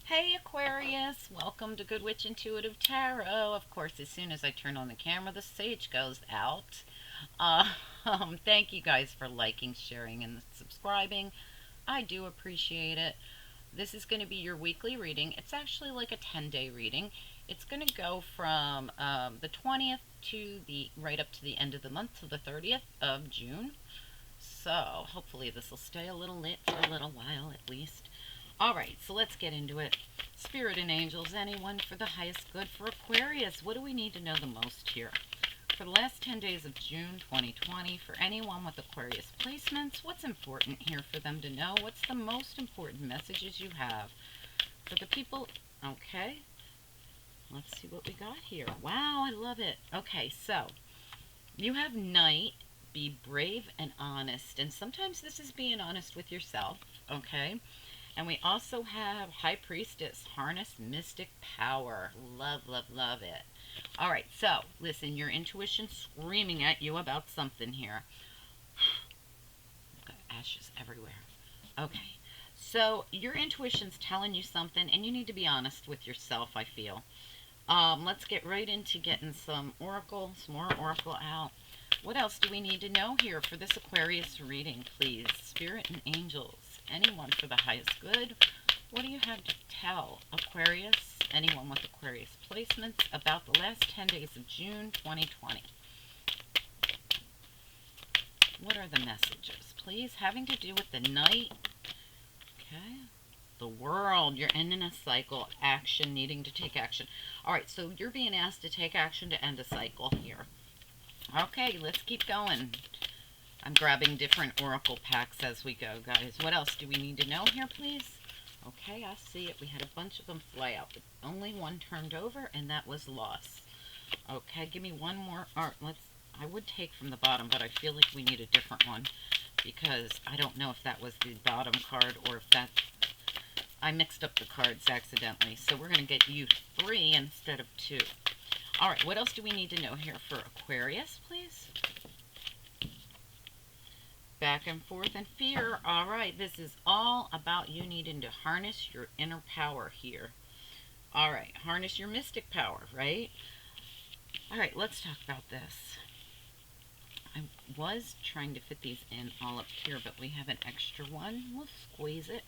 Hey Aquarius, welcome to Good Witch Intuitive Tarot. Of course, as soon as I turn on the camera, the sage goes out. Thank you guys for liking, sharing, and subscribing. I do appreciate it. This is going to be your weekly reading. It's actually like a 10-day reading. It's going to go from the 20th to the right up to the end of the month, to the 30th of June. So hopefully this will stay a little lit for a little while at least. All right, so let's get into it. Spirit and angels, anyone for the highest good for Aquarius. What do we need to know the most here? For the last 10 days of June 2020, for anyone with Aquarius placements, what's important here for them to know? What's the most important messages you have for the people? Okay, let's see what we got here. Wow, I love it. Okay, so you have night. Be brave and honest. And sometimes this is being honest with yourself, okay? And we also have High Priestess, harness mystic power. Love, love, love it. All right, so listen, your intuition screaming at you about something here. Got ashes everywhere. Okay, so your intuition's telling you something, and you need to be honest with yourself, I feel. Let's get right into getting some more oracle out. What else do we need to know here for this Aquarius reading, please? Spirit and angels, anyone for the highest good. What do you have to tell Aquarius, anyone with Aquarius placements, about the last 10 days of June 2020? What are the messages, please? Having to do with the night. Okay. The world, you're ending a cycle, action, needing to take action. All right, so you're being asked to take action to end a cycle here. Okay, let's keep going. I'm grabbing different oracle packs as we go, guys. What else do we need to know here, please? Okay, I see it. We had a bunch of them fly out, but only one turned over, and that was loss. Okay, give me one more. All right, I would take from the bottom, but I feel like we need a different one because I don't know if that was the bottom card or if that... I mixed up the cards accidentally, so we're going to get you 3 instead of 2. All right, what else do we need to know here for Aquarius, please? Back and forth and fear. All right, this is all about you needing to harness your inner power here. All right, harness your mystic power, right? All right, let's talk about this. I was trying to fit these in all up here, but we have an extra one. We'll squeeze it.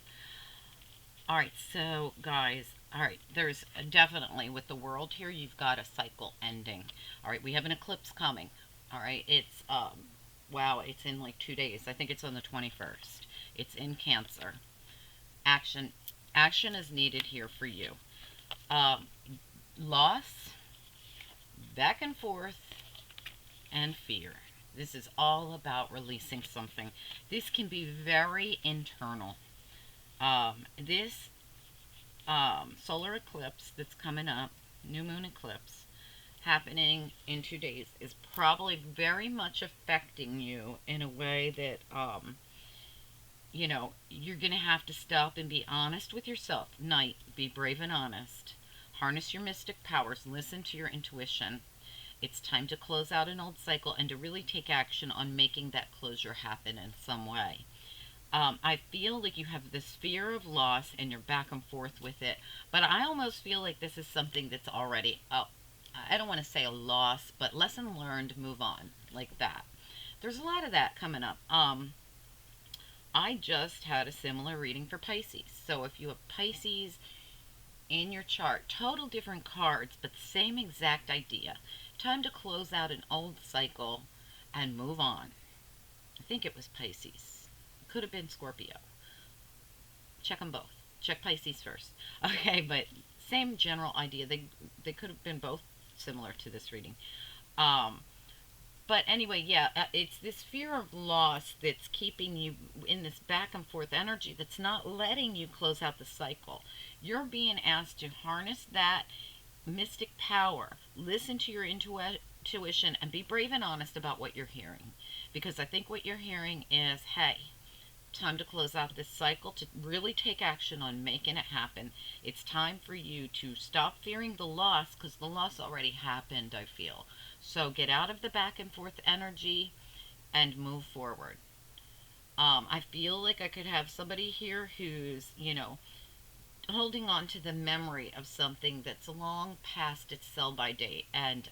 All right, so guys, all right, there's definitely with the world here, you've got a cycle ending. All right, we have an eclipse coming. All right, it's wow, it's in like 2 days. I think it's on the 21st. It's in Cancer. Action is needed here for you. Loss, back and forth, and fear. This is all about releasing something. This can be very internal. This solar eclipse that's coming up, new moon eclipse, happening in 2 days, is probably very much affecting you in a way that, you're going to have to stop and be honest with yourself. Night, be brave and honest. Harness your mystic powers. Listen to your intuition. It's time to close out an old cycle and to really take action on making that closure happen in some way. I feel like you have this fear of loss and you're back and forth with it. But I almost feel like this is something that's already, I don't want to say a loss, but lesson learned, move on, like that. There's a lot of that coming up. I just had a similar reading for Pisces. So if you have Pisces in your chart, total different cards, but the same exact idea. Time to close out an old cycle and move on. I think it was Pisces. Could have been Scorpio. Check them both. Check Pisces first. Okay, but same general idea. They could have been both similar to this reading. But anyway, yeah, it's this fear of loss that's keeping you in this back and forth energy that's not letting you close out the cycle. You're being asked to harness that mystic power. Listen to your intuition and be brave and honest about what you're hearing. Because I think what you're hearing is, hey, time to close out this cycle, to really take action on making it happen. It's time for you to stop fearing the loss, because the loss already happened, I feel. So get out of the back and forth energy and move forward. I feel like I could have somebody here who's, holding on to the memory of something that's long past its sell by date, and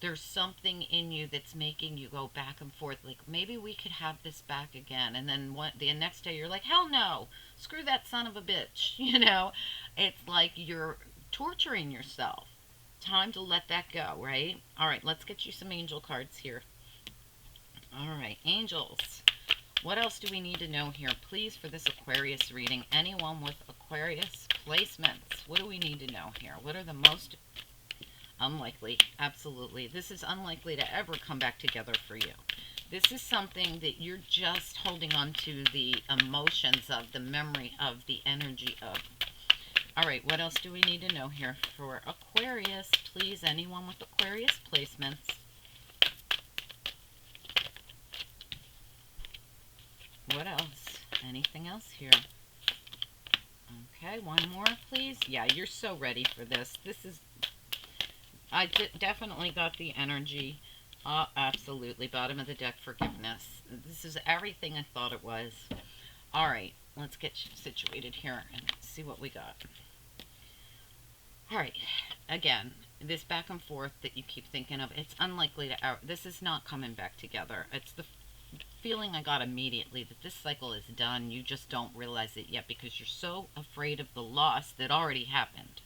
there's something in you that's making you go back and forth, like maybe we could have this back again, and then the next day you're like, hell no, screw that son of a bitch. It's like you're torturing yourself. Time to let that go, right? All right, let's get you some angel cards here. All right, angels, what else do we need to know here, please, for this Aquarius reading? Anyone with Aquarius placements, what do we need to know here? What are the most unlikely? Absolutely. This is unlikely to ever come back together for you. This is something that you're just holding on to the emotions of, the memory of, the energy of. All right, what else do we need to know here for Aquarius? Please, anyone with Aquarius placements. What else? Anything else here? Okay, one more, please. Yeah, you're so ready for this. This is, I definitely got the energy. Absolutely. Bottom of the deck, forgiveness. This is everything I thought it was. All right, let's get situated here and see what we got. All right, again, this back and forth that you keep thinking of, it's unlikely to, this is not coming back together. It's the feeling I got immediately that this cycle is done. You just don't realize it yet because you're so afraid of the loss that already happened.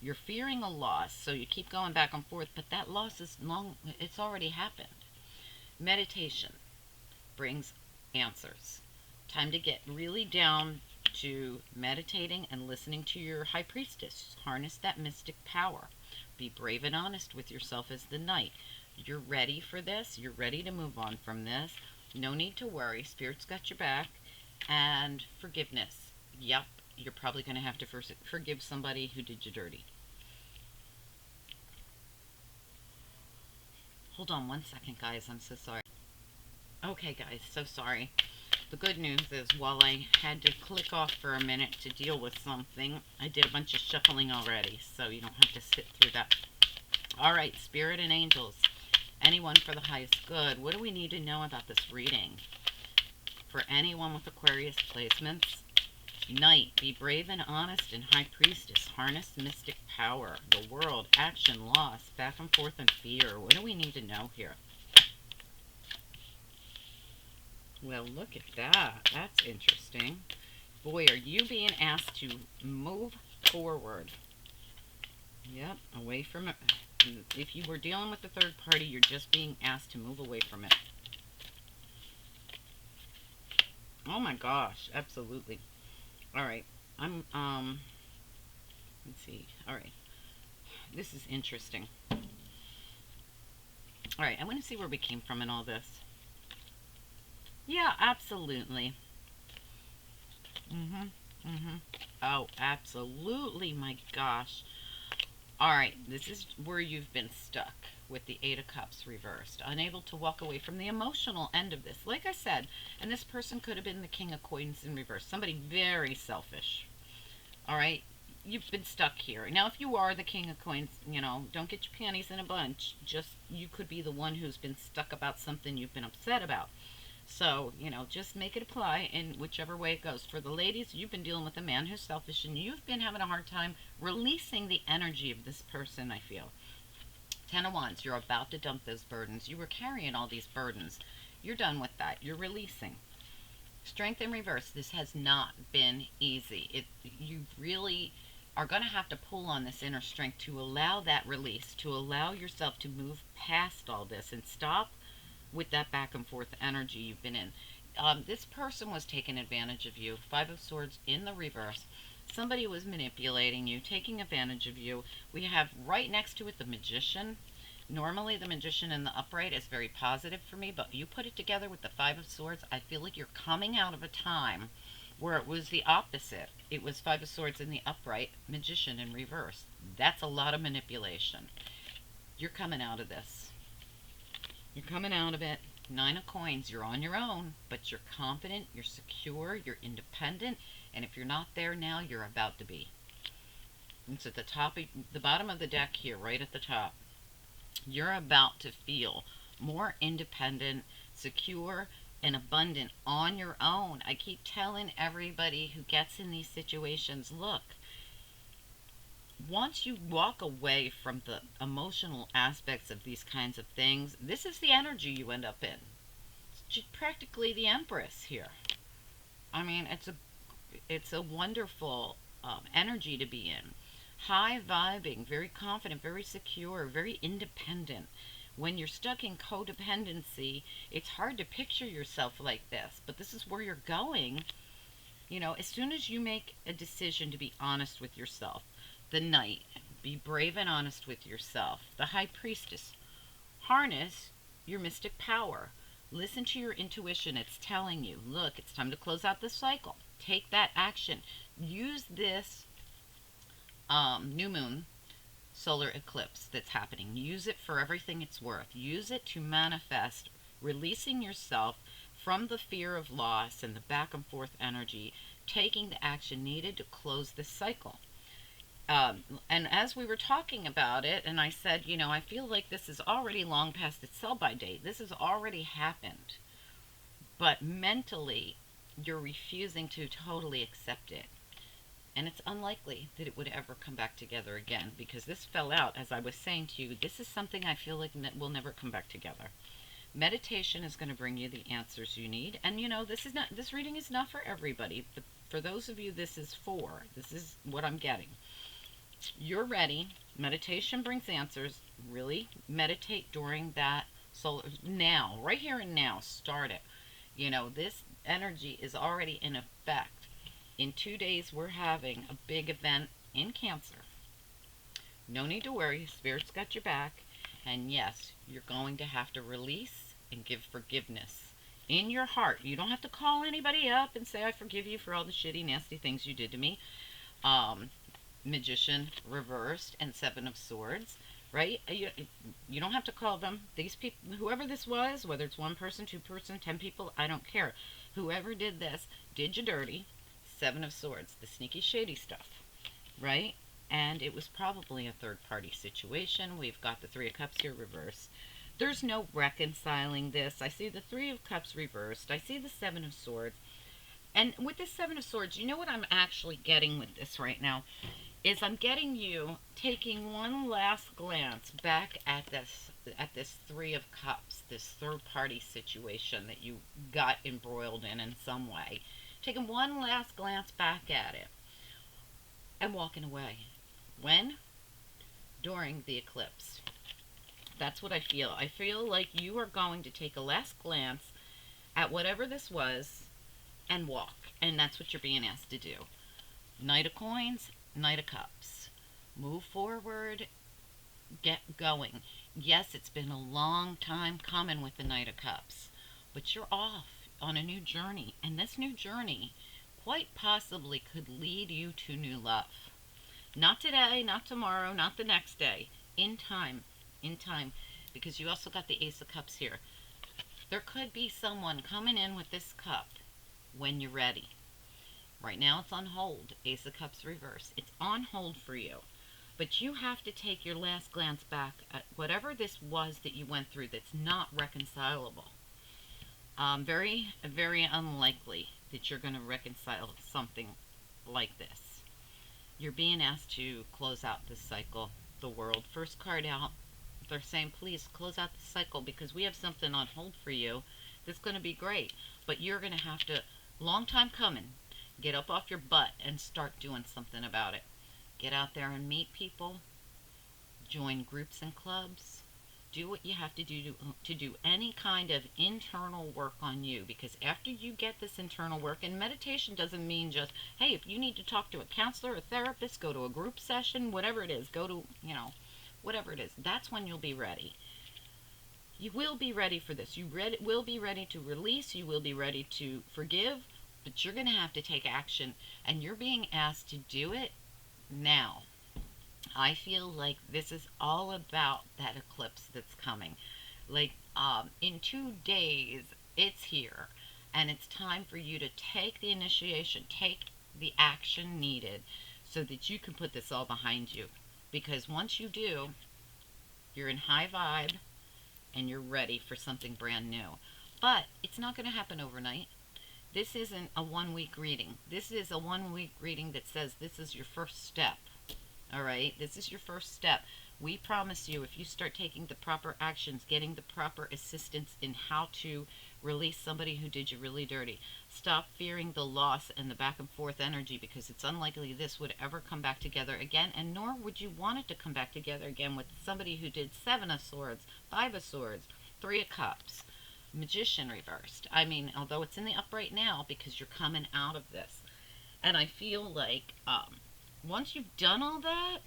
You're fearing a loss, so you keep going back and forth, but that loss is long, it's already happened. Meditation brings answers. Time to get really down to meditating and listening to your high priestess. Harness that mystic power. Be brave and honest with yourself as the knight. You're ready for this. You're ready to move on from this. No need to worry. Spirit's got your back. And forgiveness. Yep, you're probably going to have to forgive somebody who did you dirty. Hold on one second, guys. I'm so sorry. Okay, guys, so sorry. The good news is, while I had to click off for a minute to deal with something, I did a bunch of shuffling already, so you don't have to sit through that. All right, Spirit and Angels, anyone for the highest good, what do we need to know about this reading? For anyone with Aquarius placements, Knight, be brave and honest, and High Priestess, harness mystic power. The World, action, loss, back and forth, and fear. What do we need to know here? Well, look at that. That's interesting. Boy, are you being asked to move forward. Yep, away from it. If you were dealing with the third party, you're just being asked to move away from it. Oh my gosh, absolutely. All right, let's see. All right, this is interesting. All right, I want to see where we came from in all this. Yeah, absolutely. Oh, absolutely, my gosh. All right, this is where you've been stuck with the Eight of Cups reversed, unable to walk away from the emotional end of this. Like I said, and this person could have been the King of Coins in reverse, somebody very selfish. All right, you've been stuck here. Now, if you are the King of Coins, don't get your panties in a bunch. Just, you could be the one who's been stuck about something you've been upset about. So, just make it apply in whichever way it goes. For the ladies, you've been dealing with a man who's selfish, and you've been having a hard time releasing the energy of this person, I feel. Ten of Wands, you're about to dump those burdens. You were carrying all these burdens. You're done with that. You're releasing. Strength in reverse. This has not been easy. You really are going to have to pull on this inner strength to allow that release, to allow yourself to move past all this and stop with that back and forth energy you've been in. This person was taking advantage of you. Five of Swords in the reverse. Somebody was manipulating you, taking advantage of you. We have right next to it the Magician. Normally the Magician in the upright is very positive for me, but you put it together with the Five of Swords, I feel like you're coming out of a time where it was the opposite. It was Five of Swords in the upright, Magician in reverse. That's a lot of manipulation. You're coming out of this. You're coming out of it. Nine of Coins, you're on your own, but you're confident, you're secure, you're independent, and if you're not there now, you're about to be. It's at the top, the bottom of the deck here, right at the top. You're about to feel more independent, secure, and abundant on your own. I keep telling everybody who gets in these situations, look, once you walk away from the emotional aspects of these kinds of things, this is the energy you end up in. It's practically the Empress here. I mean, it's a wonderful energy to be in. High vibing, very confident, very secure, very independent. When you're stuck in codependency, it's hard to picture yourself like this, but this is where you're going. You know, as soon as you make a decision to be honest with yourself, the Knight, be brave and honest with yourself. The High Priestess, harness your mystic power. Listen to your intuition. It's telling you, look, it's time to close out this cycle. Take that action. Use this new moon solar eclipse that's happening. Use it for everything it's worth. Use it to manifest releasing yourself from the fear of loss and the back and forth energy, taking the action needed to close this cycle. And as we were talking about it, and I said, you know, I feel like this is already long past its sell by date. This has already happened. But mentally, you're refusing to totally accept it. And it's unlikely that it would ever come back together again, because this fell out, as I was saying to you, this is something I feel like will never come back together. Meditation is going to bring you the answers you need. And you know, this reading is not for everybody. But for those of you this is for, this is what I'm getting. You're ready. Meditation brings answers. Really meditate during that solar, now, right here and now, start it. You know, this energy is already in effect. In 2 days, we're having a big event in Cancer. No need to worry. Spirit's got your back. And yes, you're going to have to release and give forgiveness in your heart. You don't have to call anybody up and say, I forgive you for all the shitty, nasty things you did to me. Magician reversed and Seven of Swords, right? You don't have to call them. These people, whoever this was, whether it's one person, two person, 10 people, I don't care. Whoever did this did you dirty. Seven of Swords, the sneaky, shady stuff, right? And it was probably a third party situation. We've got the Three of Cups here reversed. There's no reconciling this. I see the Three of Cups reversed. I see the Seven of Swords. And with this Seven of Swords, you know what I'm actually getting with this right now? Is I'm getting you taking one last glance back at this Three of Cups, this third party situation that you got embroiled in some way. Taking one last glance back at it and walking away. When? During the eclipse. That's what I feel. I feel like you are going to take a last glance at whatever this was and walk. And that's what you're being asked to do. Knight of Coins, Knight of Cups. Move forward, get going. Yes, it's been a long time coming with the Knight of Cups, but you're off on a new journey, and this new journey quite possibly could lead you to new love. Not today, not tomorrow, not the next day. In time, because you also got the Ace of Cups here. There could be someone coming in with this cup when you're ready. Right now it's on hold. Ace of Cups reverse. It's on hold for you. But you have to take your last glance back at whatever this was that you went through that's not reconcilable. Very, very unlikely that you're going to reconcile something like this. You're being asked to close out this cycle. The World. First card out. They're saying, please close out the cycle because we have something on hold for you that's going to be great. But you're going to have to, long time coming, get up off your butt and start doing something about it. Get out there and meet people. Join groups and clubs. Do what you have to do any kind of internal work on you, because after you get this internal work, and meditation doesn't mean just, hey, if you need to talk to a counselor, a therapist, go to a group session, whatever it is, go to, whatever it is, that's when you'll be ready. You will be ready for this. You will be ready to release. You will be ready to forgive, but you're going to have to take action, and you're being asked to do it now. I feel like this is all about that eclipse that's coming. Like, in 2 days, it's here. And it's time for you to take the initiation, take the action needed so that you can put this all behind you. Because once you do, you're in high vibe and you're ready for something brand new. But it's not going to happen overnight. This isn't a 1 week reading. This is a 1 week reading that says this is your first step. All right, this is your first step. We promise you, if you start taking the proper actions, getting the proper assistance in how to release somebody who did you really dirty, stop fearing the loss and the back and forth energy, because it's unlikely this would ever come back together again, and nor would you want it to come back together again with somebody who did 7 of Swords, 5 of Swords, 3 of Cups, Magician reversed. I mean, although it's in the upright now because you're coming out of this. And I feel like once you've done all that,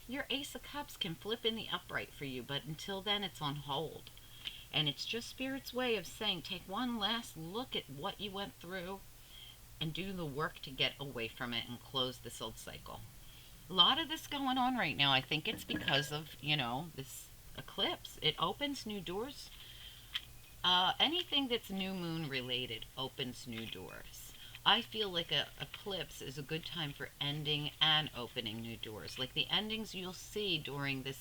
your Ace of Cups can flip in the upright for you, but until then it's on hold. And it's just Spirit's way of saying, take one last look at what you went through and do the work to get away from it and close this old cycle. A lot of this going on right now, I think it's because of, this eclipse. It opens new doors. Anything that's new moon related opens new doors. I feel like a eclipse is a good time for ending and opening new doors. Like the endings you'll see during this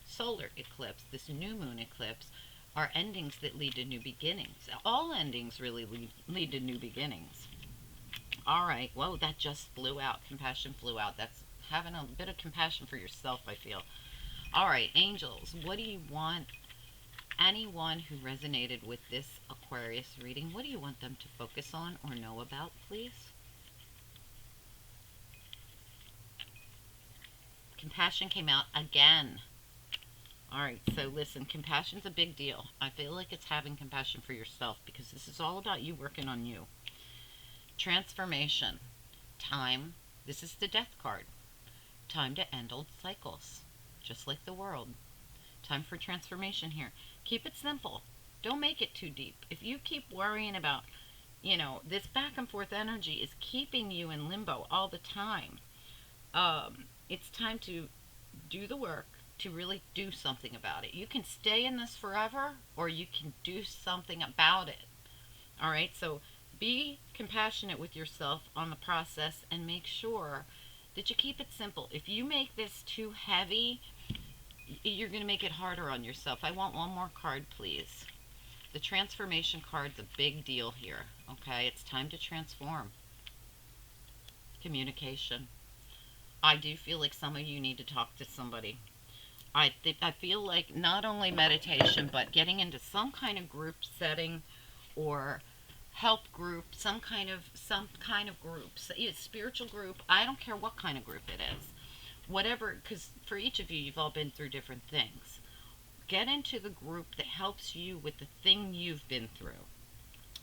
solar eclipse, this new moon eclipse, are endings that lead to new beginnings. All endings really lead to new beginnings. All right, whoa, that just flew out. Compassion flew out. That's having a bit of compassion for yourself, I feel. All right, angels, what do you want? Anyone who resonated with this Aquarius reading, what do you want them to focus on or know about, please? Compassion came out again. All right, so listen, compassion's a big deal. I feel like it's having compassion for yourself because this is all about you working on you. Transformation. Time. This is the Death card. Time to end old cycles, just like the world. Time for transformation here. Keep it simple. Don't make it too deep. If you keep worrying about, this back and forth energy is keeping you in limbo all the time. It's time to do the work to really do something about it. You can stay in this forever or you can do something about it. All right, so be compassionate with yourself on the process and make sure that you keep it simple. If you make this too heavy, you're going to make it harder on yourself. I want one more card, please. The transformation card's a big deal here, okay? It's time to transform. Communication. I do feel like some of you need to talk to somebody. I feel like not only meditation, but getting into some kind of group setting or help group, some kind of group, spiritual group. I don't care what kind of group it is. Whatever, because for each of you, you've all been through different things. Get into the group that helps you with the thing you've been through.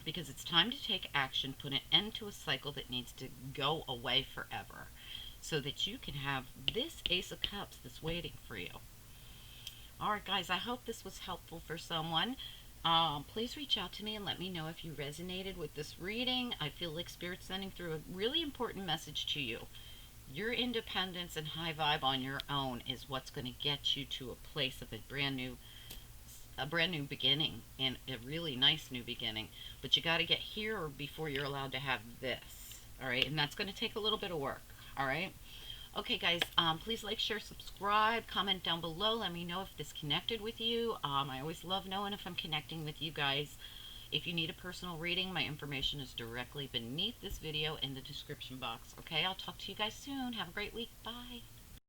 Because it's time to take action, put an end to a cycle that needs to go away forever. So that you can have this Ace of Cups that's waiting for you. Alright guys, I hope this was helpful for someone. Please reach out to me and let me know if you resonated with this reading. I feel like Spirit's sending through a really important message to you. Your independence and high vibe on your own is what's going to get you to a place of a brand new beginning, and a really nice new beginning. But you got to get here before you're allowed to have this. All right, and that's going to take a little bit of work. All right. Okay, guys. Please like, share, subscribe, comment down below. Let me know if this connected with you. I always love knowing if I'm connecting with you guys. If you need a personal reading, my information is directly beneath this video in the description box. Okay, I'll talk to you guys soon. Have a great week. Bye.